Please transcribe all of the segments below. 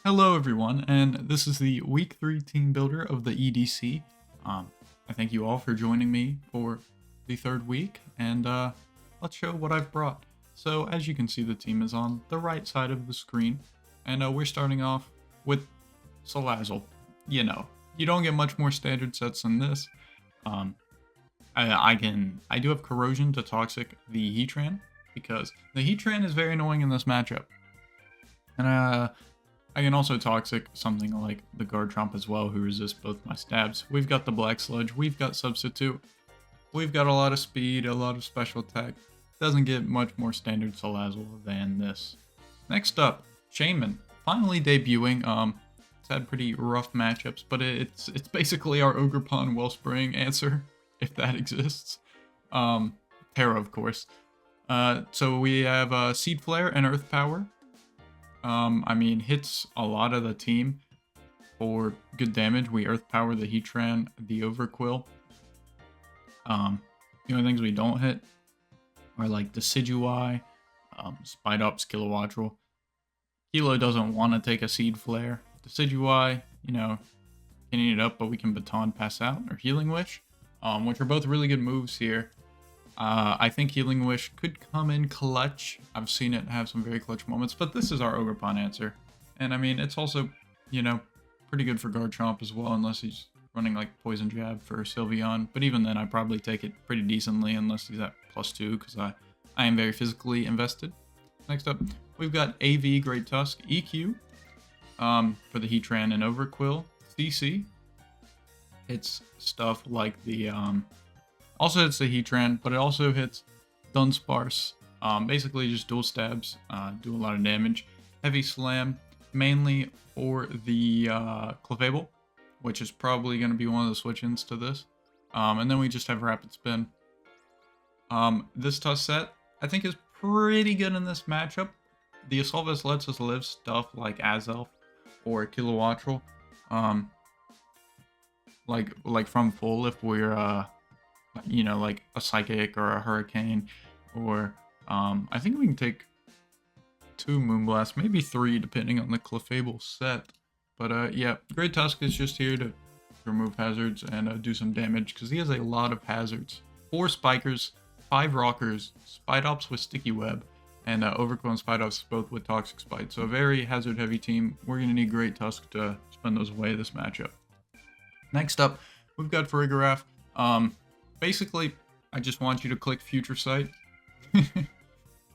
Hello everyone, and this is the week 3 team builder of the EDC. I thank you all for joining me for the third week, and let's show what I've brought. So as you can see, the team is on the right side of the screen, and we're starting off with Salazzle. You know, you don't get much more standard sets than this. I do have Corrosion to Toxic the Heatran, because the Heatran is very annoying in this matchup. And I can also Toxic something like the Garchomp as well, who resists both my stabs. We've got the Black Sludge, we've got Substitute, we've got a lot of speed, a lot of special attack. Doesn't get much more standard Salazzle than this. Next up, Shaman, finally debuting. It's had pretty rough matchups, but it's basically our Ogerpon Wellspring answer, if that exists. Terra, of course. So we have Seed Flare and Earth Power. I mean, hits a lot of the team for good damage. We Earth Power the Heatran, the Overquill. The only things we don't hit are like Decidueye, Spidops, Kilowattrel. Kilo doesn't want to take a Seed Flare. Decidueye, you know, can eat it up, but we can Baton Pass Out or Healing Wish, which are both really good moves here. I think Healing Wish could come in clutch. I've seen it have some very clutch moments, but this is our Ogerpon answer. And I mean, it's also, you know, pretty good for Garchomp as well, unless he's running like Poison Jab for Sylveon. But even then, I probably take it pretty decently, unless he's at +2, because I am very physically invested. Next up, we've got AV Great Tusk, EQ, for the Heatran and Overquill. CC, it's stuff like the, also hits the Heatran, but it also hits Dunsparce. Basically just dual stabs, do a lot of damage. Heavy Slam, mainly for the Clefable, which is probably going to be one of the switch-ins to this. And then we just have Rapid Spin. This Tusk set, I think, is pretty good in this matchup. The Assault Vest lets us live stuff like Azelf or Kilowattrel. Like from full if we're you know, like a Psychic or a Hurricane, or I think we can take 2 Moonblast, maybe 3 depending on the Clefable set. But yeah, Great Tusk is just here to remove hazards and do some damage, because he has a lot of hazards. 4 Spikers, 5 Rockers, Spidops with Sticky Web, and Overquill and Spidops both with Toxic Spite. So a very hazard heavy team. We're going to need Great Tusk to spend those away this matchup. Next up, we've got Farigiraf. Basically, I just want you to click Future Sight.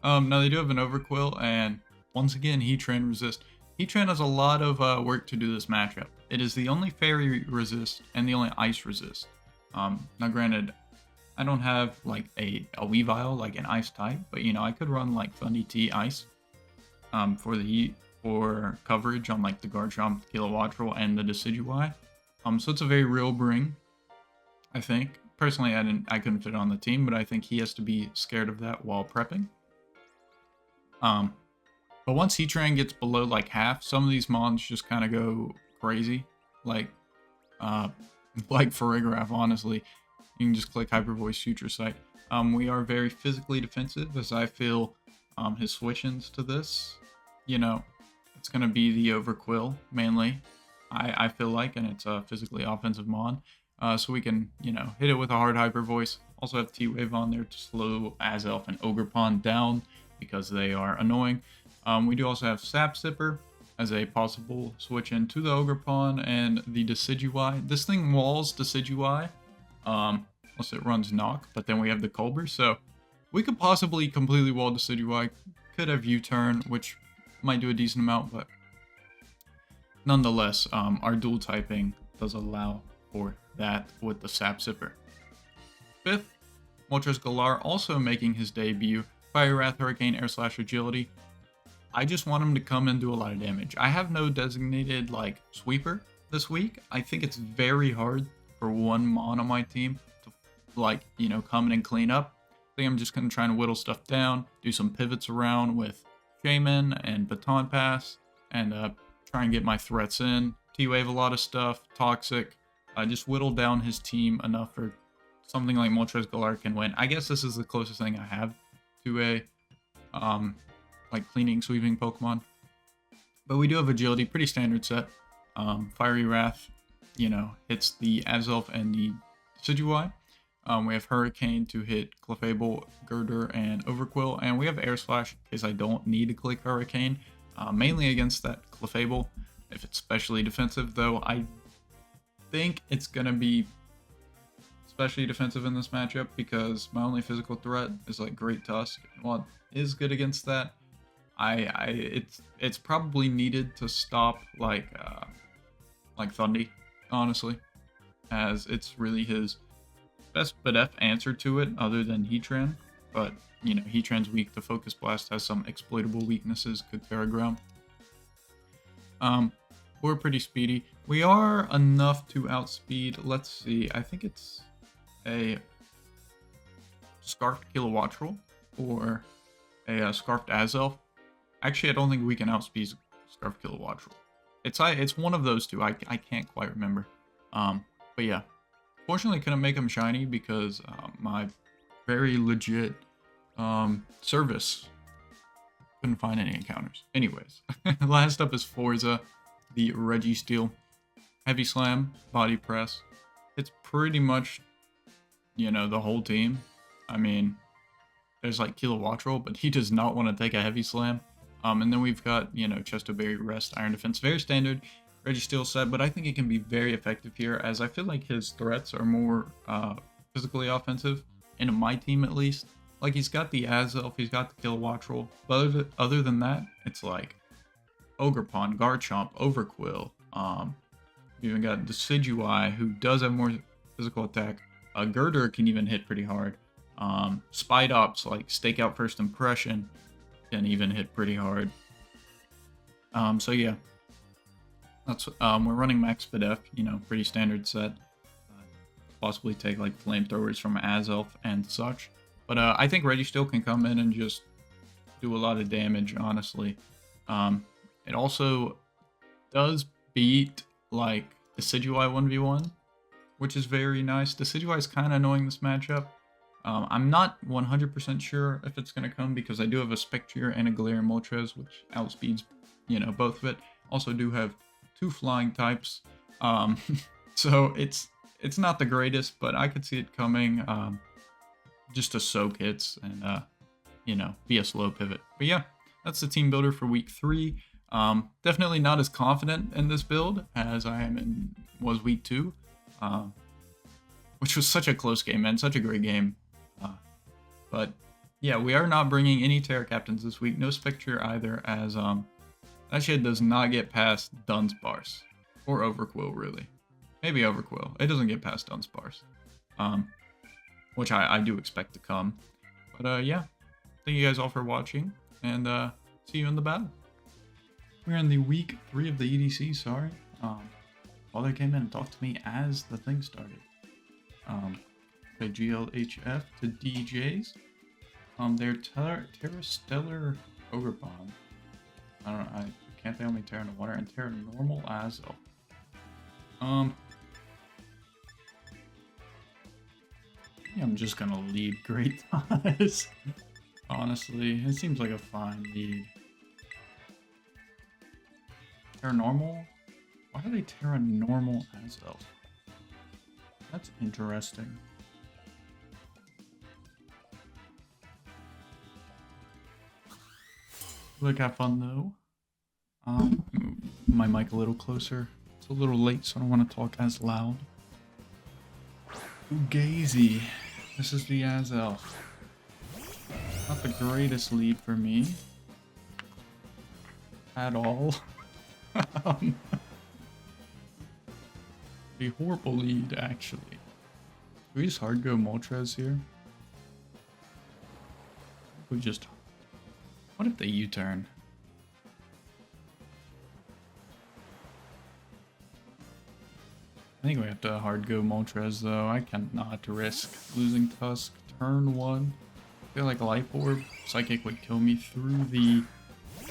Now they do have an Overquill, and once again, Heatran resist. Heatran has a lot of work to do this matchup. It is the only Fairy resist and the only Ice resist. Now granted, I don't have like a Weavile, like an Ice type, but you know, I could run like Fundy T Ice for coverage on like the Garchomp, Kilowattrel, and the Decidueye. So it's a very real bring, I think. Personally, I couldn't fit it on the team, but I think he has to be scared of that while prepping. But once Heatran gets below like half, some of these mons just kind of go crazy. Like Farigiraf, honestly. You can just click Hyper Voice Future Sight. We are very physically defensive, as I feel his switch-ins to this, you know, it's going to be the Overquill, mainly, I feel like, and it's a physically offensive mon. So we can, you know, hit it with a hard Hyper Voice. Also have T-Wave on there to slow Azelf and Ogerpon down, because they are annoying. We do also have Sap Sipper as a possible switch in to the Ogerpon and the Decidueye. This thing walls Decidueye, unless it runs Knock, but then we have the Culber, so we could possibly completely wall Decidueye. Could have U-Turn, which might do a decent amount, but nonetheless, our dual typing does allow for that with the Sap Sipper. 5th, Moltres Galar also making his debut. Fire Wrath, Hurricane, Air Slash, Agility. I just want him to come and do a lot of damage. I have no designated like sweeper this week. I think it's very hard for one mon on my team to like, you know, come in and clean up. I think I'm just gonna try and whittle stuff down, do some pivots around with Shaman and Baton Pass, and try and get my threats in. T-Wave a lot of stuff, Toxic. Just whittle down his team enough for something like Moltres Galar can win. I guess this is the closest thing I have to a like cleaning, sweeping Pokemon. But we do have agility, pretty standard set. Fiery Wrath, you know, hits the Azelf and the Decidueye. We have Hurricane to hit Clefable, Girder, and Overquill. And we have Air Slash in case I don't need to click Hurricane. Mainly against that Clefable, if it's specially defensive, though I think it's going to be especially defensive in this matchup because my only physical threat is like Great Tusk. While it is good against that, it's probably needed to stop like Thundy, honestly, as it's really his best BDF answer to it other than Heatran. But you know, Heatran's weak to Focus Blast, has some exploitable weaknesses, could Terra Ground. We're pretty speedy. We are enough to outspeed, let's see, I think it's a Scarfed Kilowattrel or a Scarfed Azelf. Actually, I don't think we can outspeed Scarfed Kilowattrel. It's one of those two. I can't quite remember. But yeah. Fortunately, couldn't make him shiny because my very legit service couldn't find any encounters. Anyways, last up is Forza, the REGISTEEL. Heavy Slam, Body Press. It's pretty much, you know, the whole team. I mean, there's like Kilowattrel, but he does not want to take a Heavy Slam. And then we've got, you know, Chesto Berry, Rest, Iron Defense. Very standard REGISTEEL set, but I think it can be very effective here as I feel like his threats are more physically offensive, in my team at least. Like, he's got the Azelf, he's got the Kilowattrel, but other than that, it's like Ogerpon, Garchomp, Overquill. We even got Decidueye, who does have more physical attack. Girder can even hit pretty hard. Spidops, like Stakeout First Impression, can even hit pretty hard. So yeah, that's we're running max BDF, you know, pretty standard set. Possibly take like flamethrowers from Azelf and such, but I think REGISTEEL can come in and just do a lot of damage, honestly. It also does beat like Decidueye 1v1, which is very nice. Decidueye is kind of annoying this matchup. I'm not 100% sure if it's going to come because I do have a Spectrier and a Galarian Moltres, which outspeeds, you know, both of it. Also do have 2 flying types. So it's not the greatest, but I could see it coming just to soak hits and, you know, be a slow pivot. But yeah, that's the team builder for week 3. Definitely not as confident in this build as I was week 2, which was such a close game, man. Such a great game. But yeah, we are not bringing any Terra Captains this week. No Spectrier either, as that shit does not get past Dunsparce. Or Overquill, really. Maybe Overquill. It doesn't get past Dunsparce. Which I do expect to come. But yeah, thank you guys all for watching, and see you in the battle. We're in the week 3 of the EDC, sorry. Father came in and talked to me as the thing started. Play GLHF to DJs. They're Terrastellar Ogerpon. I don't know, can't they only Terra in the water and Terra normal Azelf? Yeah, I'm just gonna lead Great Ties. Honestly, it seems like a fine lead. Terra normal? Why are they Terra normal Azelf? That's interesting. Look, have fun though. Move my mic a little closer. It's a little late, so I don't want to talk as loud. Fugazi. This is the Azelf. Not the greatest lead for me. At all. A horrible lead, actually. Do we just hard go Moltres here? We just... What if they U-turn? I think we have to hard go Moltres though. I cannot risk losing Tusk turn 1. I feel like Life Orb, Psychic would kill me through the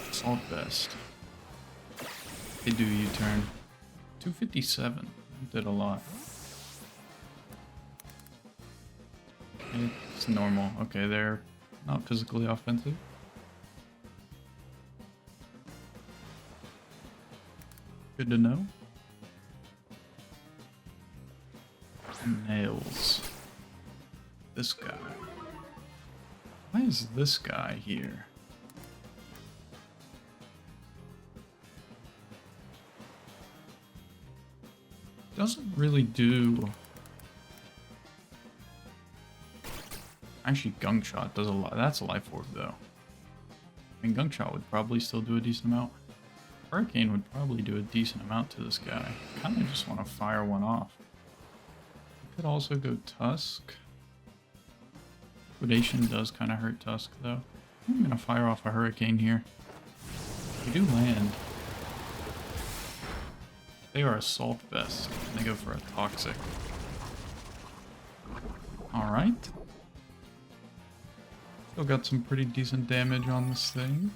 Assault Vest. They do U-turn. 257. Did a lot. It's normal. Okay, they're not physically offensive. Good to know. Nails. This guy. Why is this guy here? Doesn't really do... Actually, Gunk Shot does a lot. That's a Life Orb, though. I mean, Gunk Shot would probably still do a decent amount. Hurricane would probably do a decent amount to this guy. Kind of just want to fire one off. I could also go Tusk. Liquidation does kind of hurt Tusk, though. I'm going to fire off a Hurricane here. We do land. They are Assault Vest, and they go for a Toxic. Alright. Still got some pretty decent damage on this thing.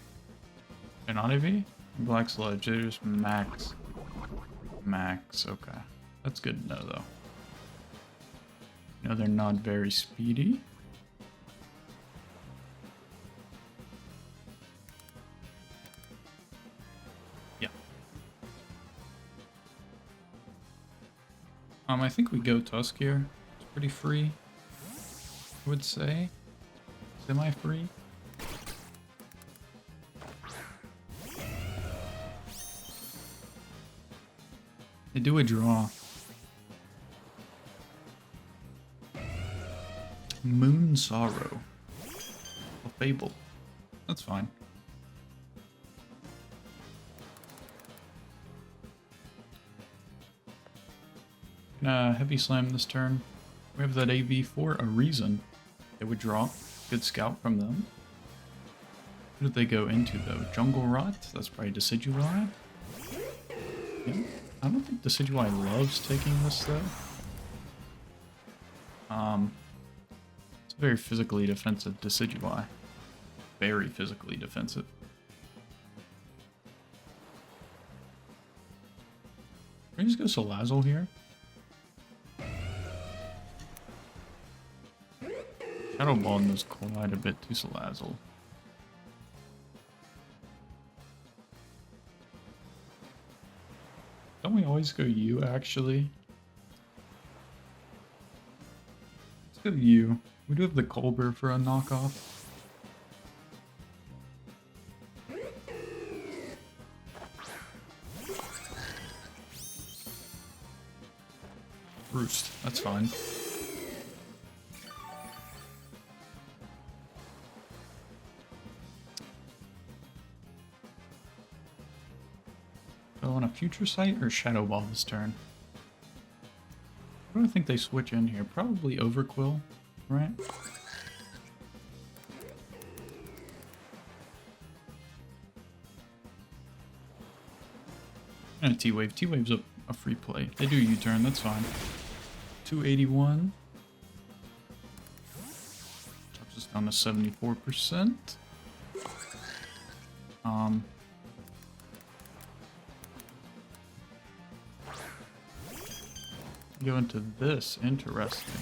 They're not AV? Black Sludge, they're just max. Max, okay. That's good to know, though. You know, they're not very speedy. Yeah. I think we go Tusk here. It's pretty free, I would say. Semi-free. They do a draw. Moon Sorrow. A Fable. That's fine. Gonna Heavy Slam this turn. We have that AV for a reason. They would draw. Good scout from them. Who did they go into though? Jungle Rot? That's probably Decidueye. Yeah. I don't think Decidueye loves taking this though. It's a very physically defensive Decidueye. Very physically defensive. Can we just go Salazzle here? Shadow Ball does quite a bit to Salazzle. Don't we always go U, actually? Let's go U. We do have the Colbur for a knockoff. Roost, that's fine. On a Future Sight or Shadow Ball this turn? I don't think they switch in here. Probably Overquill, right? And a T-Wave. T-Wave's a free play. They do U-turn, that's fine. 281. Drops us down to 74%. Go into this. Interesting.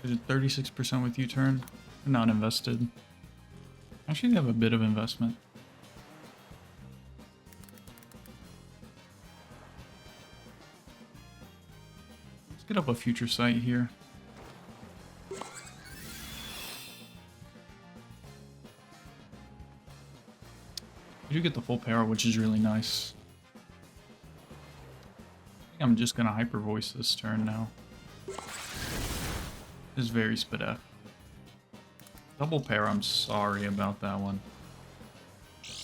Is it 36% with U-turn? Not invested. Actually, they have a bit of investment. Let's get up a Future Sight here. You do get the full power, which is really nice. I think I'm just gonna Hyper Voice this turn now. This is very Spadef. Double pair, I'm sorry about that one.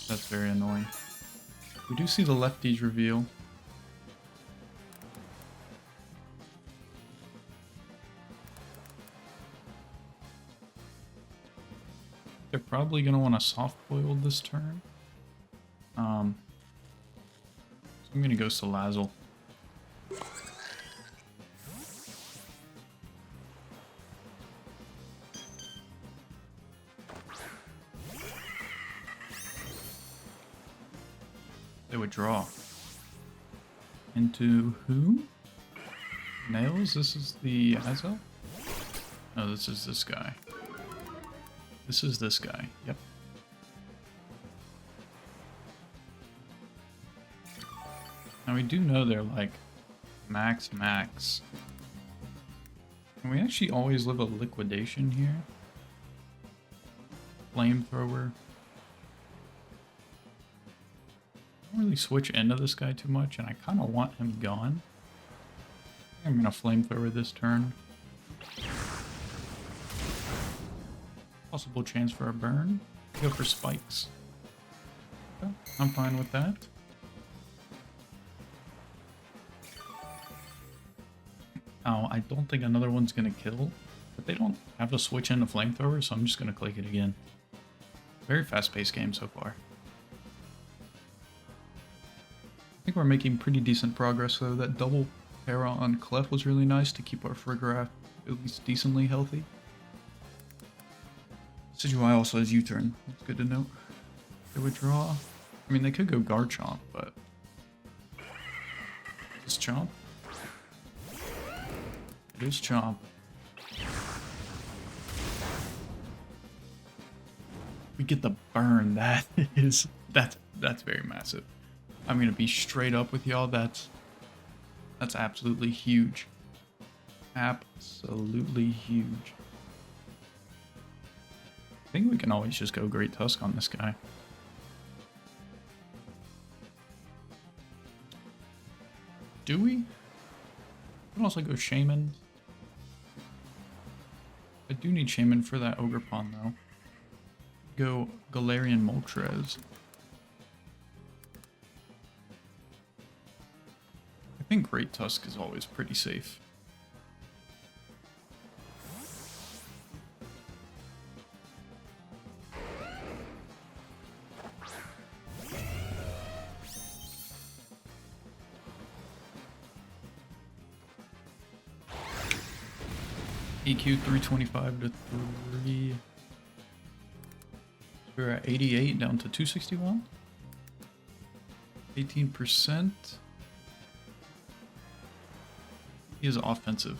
That's very annoying. We do see the lefties reveal. They're probably gonna want to soft boil this turn. So I'm gonna go Salazzle. They would draw. Into who? Nails? This is the Azel? No, this is this guy. This is this guy. Yep. Now we do know they're like max. And we actually always live a liquidation here. Flamethrower. I don't really switch into this guy too much, and I kind of want him gone. I'm gonna flamethrower this turn. Possible chance for a burn. Go for spikes. Okay, I'm fine with that. Now, I don't think another one's gonna kill, but they don't have to switch into flamethrower, so I'm just gonna click it again. Very fast-paced game so far. I think we're making pretty decent progress though. That double para on Clef was really nice to keep our Frigoraph at least decently healthy. Decidueye also has U-turn. That's good to know. They would draw. I mean, they could go Garchomp, but is this Chomp? It is Chomp. We get the burn. That is that's very massive. I'm gonna be straight up with y'all. That's absolutely huge. Absolutely huge. I think we can always just go Great Tusk on this guy. Do we? We can also go Shaman. I do need Shaman for that Ogre Pond though. Go Galarian Moltres. I think Great Tusk is always pretty safe. EQ 325 to 3. We're at 88 down to 261. 18%. He is offensive.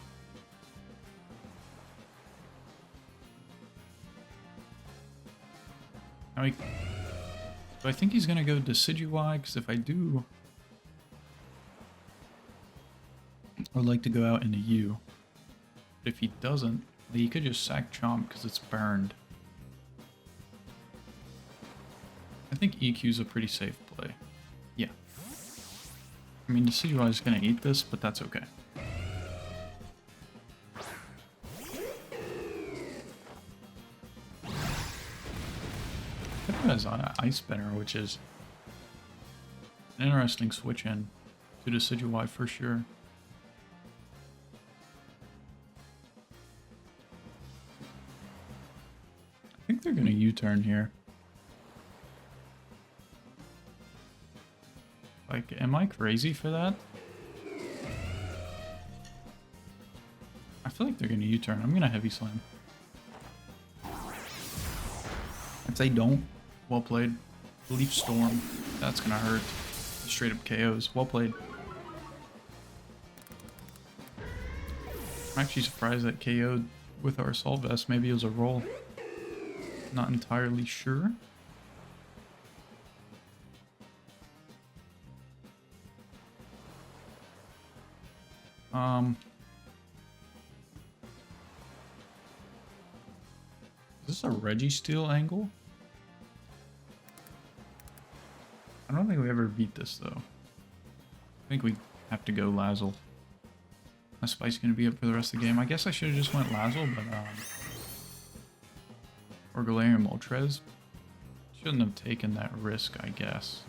Now do I think he's gonna go Decidueye? Because if I do, I would like to go out into U. But if he doesn't, he could just sack Chomp because it's burned. I think EQ is a pretty safe play. Yeah. I mean, Decidueye is gonna eat this, but that's okay. It has Ice Spinner, which is an interesting switch in to Decidueye for sure. I think they're gonna U-turn here. Like, am I crazy for that? I feel like they're gonna U-turn. I'm gonna Heavy Slam. If they don't, well played. Leaf Storm. That's gonna hurt. Straight up KOs. Well played. I'm actually surprised that KO'd with our Assault Vest. Maybe it was a roll. Not entirely sure. Is this a REGISTEEL angle? I don't think we ever beat this though. I think we have to go Lazzle. My Spike's gonna be up for the rest of the game. I guess I should have just went Lazzle, but or Galarian Moltres. Shouldn't have taken that risk, I guess.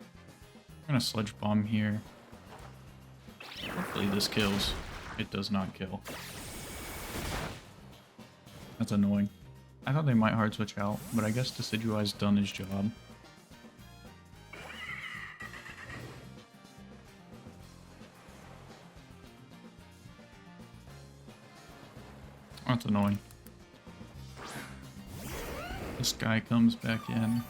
I'm gonna Sludge Bomb here. Hopefully this kills. It does not kill. That's annoying. I thought they might hard switch out, but I guess Decidueye's done his job. That's annoying. This guy comes back in.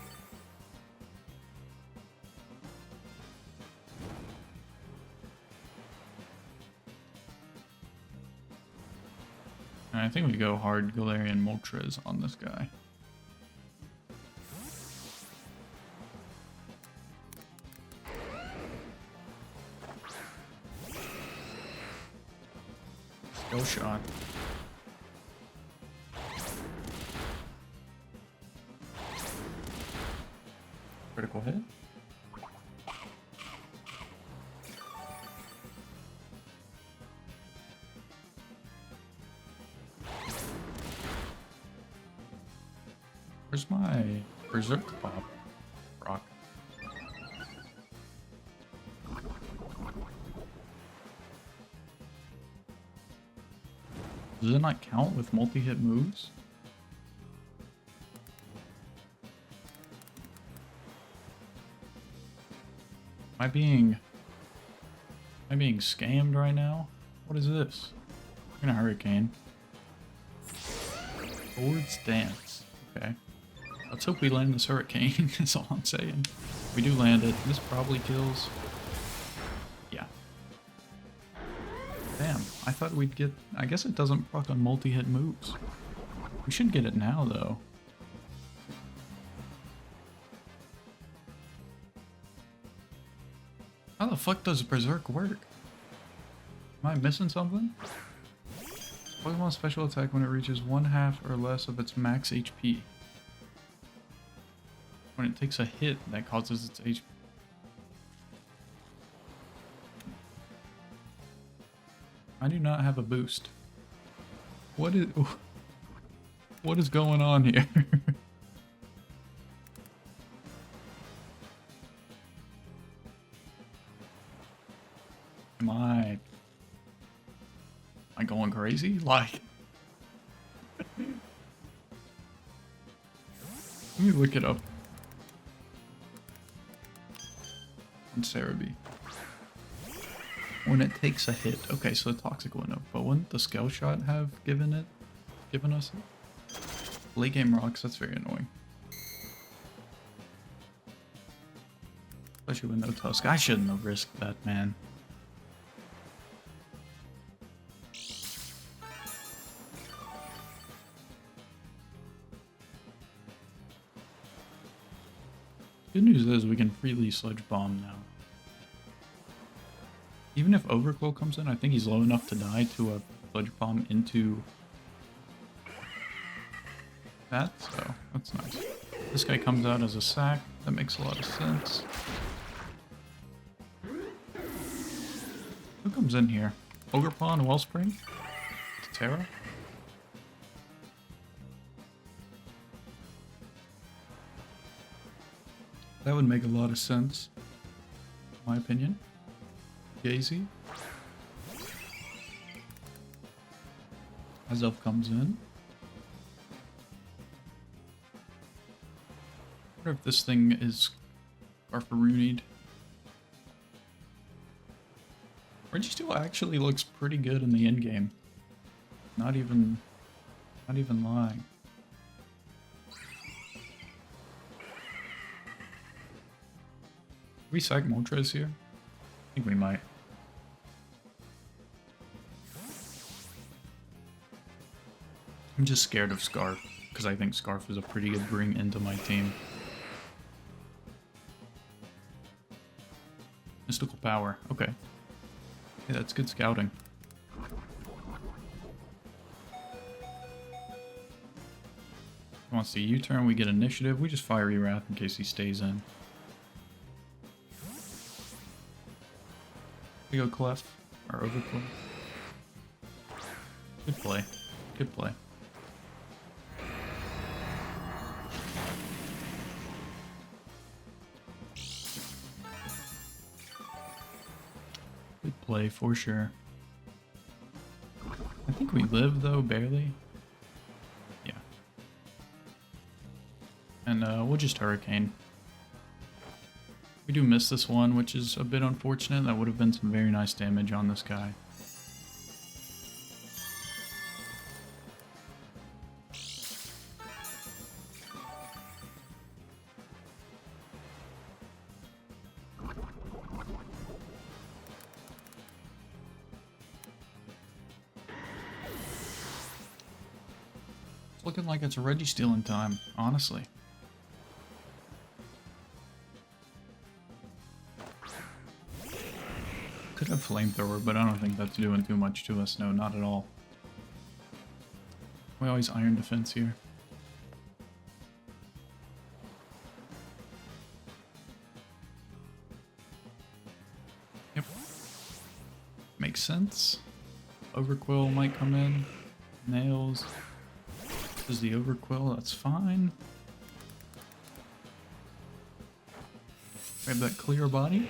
And I think we go hard Galarian Moltres on this guy. Go shot. Critical hit. Where's my Berserk Pop rock? Does it not count with multi-hit moves? Am I being scammed right now? What is this? I'm gonna hurricane. Forward stance. Okay. Let's hope we land this hurricane, that's all I'm saying. We do land it. This probably kills. Yeah. Damn, I thought we'd get... I guess it doesn't proc on multi-hit moves. We should get it now, though. How the fuck does Berserk work? Am I missing something? Pokemon special attack when it reaches 1/2 or less of its max HP. When it takes a hit that causes its HP. I do not have a boost. What is going on here? Am I going crazy? Like, let me look it up. On Cerebi. When it takes a hit. Okay, so the toxic window. But wouldn't the Scale Shot have given us it? Late game rocks, that's very annoying. Especially with no Tusk. I shouldn't have risked that, man. Good news is we can freely Sludge Bomb now. Even if Overclow comes in, I think he's low enough to die to a Sludge Bomb into that, so that's nice. This guy comes out as a sack, that makes a lot of sense. Who comes in here? Ogerpon, Wellspring? Terra? That would make a lot of sense, in my opinion. Gazy. Azelf comes in. I wonder if this thing is Garfaroonied. REGISTEEL actually looks pretty good in the end game. Not even lying. We sack Moltres here? I think we might. I'm just scared of Scarf, because I think Scarf is a pretty good bring into my team. Mystical Power, okay. Hey, that's good scouting. He wants to U-turn, we get initiative, we just Fiery Wrath in case he stays in. We go Clef, or Overclow. Good play. Good play. Good play for sure. I think we live though, barely. Yeah. And we'll just Hurricane. We do miss this one, which is a bit unfortunate. That would have been some very nice damage on this guy. It's looking like it's a REGISTEEL in time, honestly. Could have Flamethrower, but I don't think that's doing too much to us. No, not at all. We always iron defense here. Yep. Makes sense. Overquill might come in. Nails. This is the Overquill, that's fine. Grab that clear body.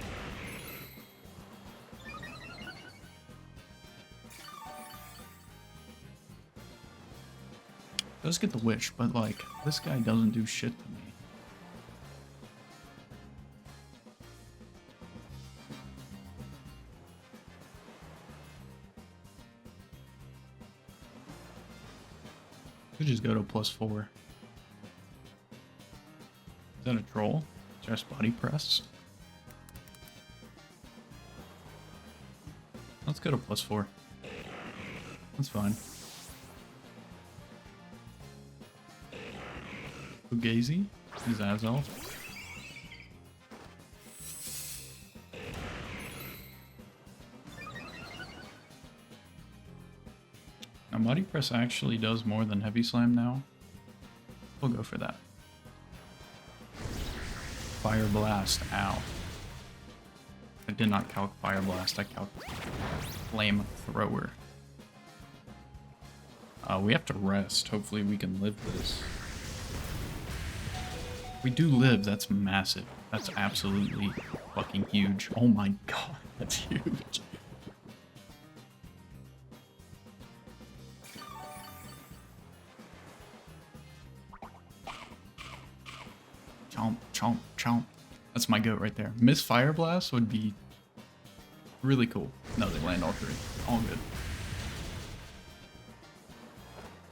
Does get the wish, but like, this guy doesn't do shit to me. Could just go to +4. Is that a troll? Just body press. Let's go to +4. That's fine. Fugazi is Azelf. Now body press actually does more than heavy slam now. We'll go for that. Fire blast, ow. I did not calc fire blast, I calc flame thrower. We have to rest. Hopefully we can live this. We do live, that's massive. That's absolutely fucking huge. Oh my god, that's huge. Chomp, chomp, chomp. That's my goat right there. Miss Fire Blast would be really cool. No, they land all three. All good.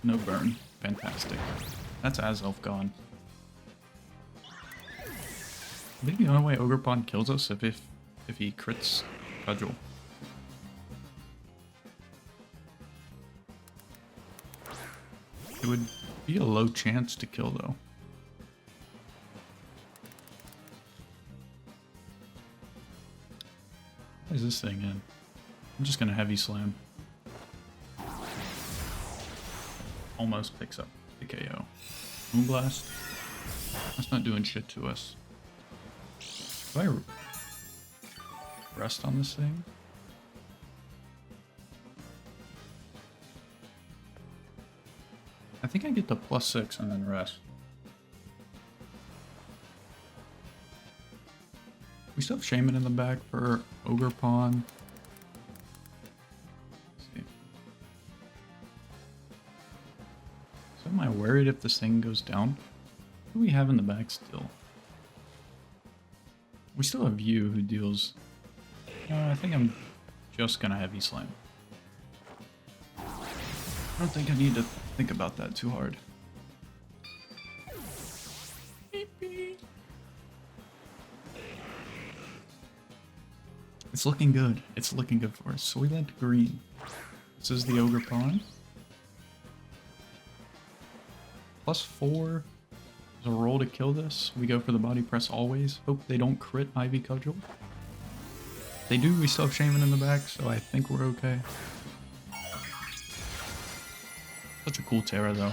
No burn. Fantastic. That's Azelf gone. I think the only way Ogerpon kills us if he crits Cudgel. It would be a low chance to kill though. What is this thing in? I'm just gonna heavy slam. Almost picks up the KO. Moonblast. That's not doing shit to us. Do I rest on this thing? I think I get the +6 and then rest. We still have Shaman in the back for Ogerpon. See. So am I worried if this thing goes down? What do we have in the back still? We still have you who deals... I think I'm just gonna heavy slam. I don't think I need to think about that too hard. It's looking good. It's looking good for us. So we went to green. This is the Ogerpon. +4. There's a roll to kill this. We go for the body press always. Hope they don't crit Ivy Cudgel. They do. We still have Shaman in the back, so I think we're okay. Such a cool Terra, though.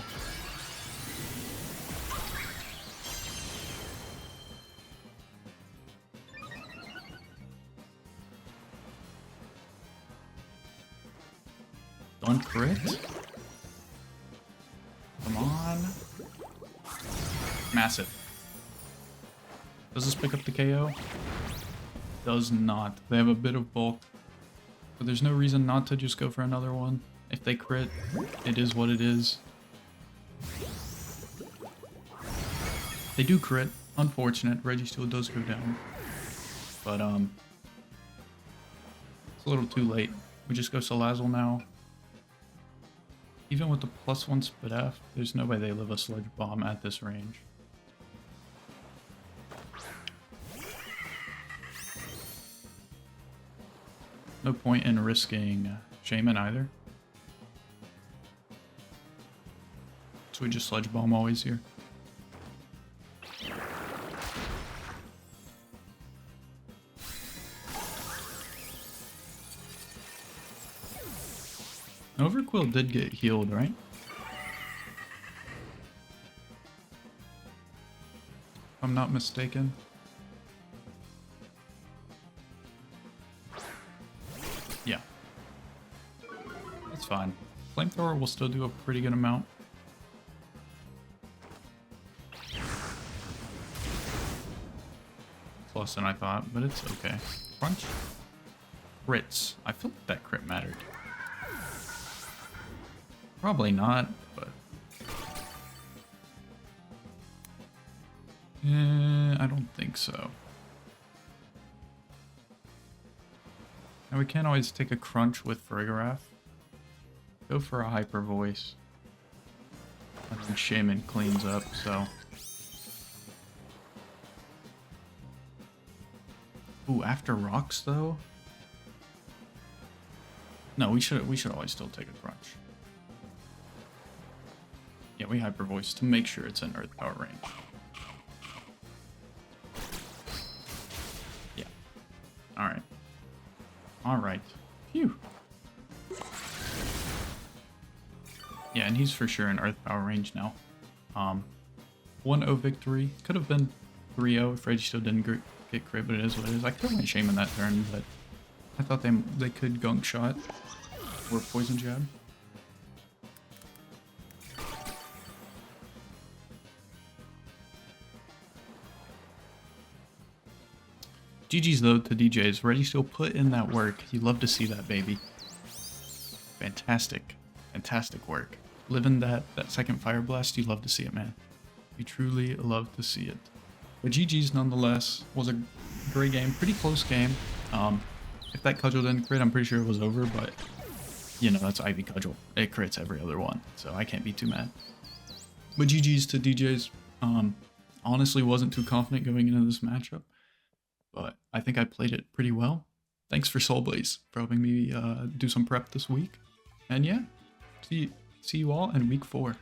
Don't crit. Come on. Massive. Does this pick up the KO? Does not. They have a bit of bulk. But there's no reason not to just go for another one. If they crit, it is what it is. They do crit. Unfortunate. Registeel does go down. But, it's a little too late. We just go Salazzle now. Even with the +1 split F, there's no way they live a Sludge Bomb at this range. No point in risking Shaman either. So we just Sludge Bomb always here. Overquill did get healed, right? I'm not mistaken. Yeah. That's fine. Flamethrower will still do a pretty good amount. Less than I thought, but it's okay. Crunch. Crits. I feel like that crit mattered. Probably not, but... I don't think so. And we can't always take a crunch with Farigiraf. Go for a hyper voice. And then Shaman cleans up, so... Ooh, after rocks though? No, we should always still take a crunch. Yeah, we hyper voice to make sure it's in earth power range. Yeah. Alright. Alright. Phew. Yeah, and he's for sure in earth power range now. 1-0 victory. Could have been 3-0 if Registeel didn't get crit, but it is what it is. I could have went Shaman that turn, but I thought they could Gunk shot or Poison Jab. GG's though to DJs. Registeel put in that work. You love to see that, baby. Fantastic. Fantastic work. Living that second Fire Blast, you love to see it, man. You truly love to see it. But GG's nonetheless. Was a great game. Pretty close game. If that Cudgel didn't crit, I'm pretty sure it was over, but you know, that's Ivy Cudgel. It crits every other one, so I can't be too mad. But GG's to DJs. Honestly wasn't too confident going into this matchup, but I think I played it pretty well. Thanks for Soulblaze for helping me do some prep this week. And yeah, see you all in week 4.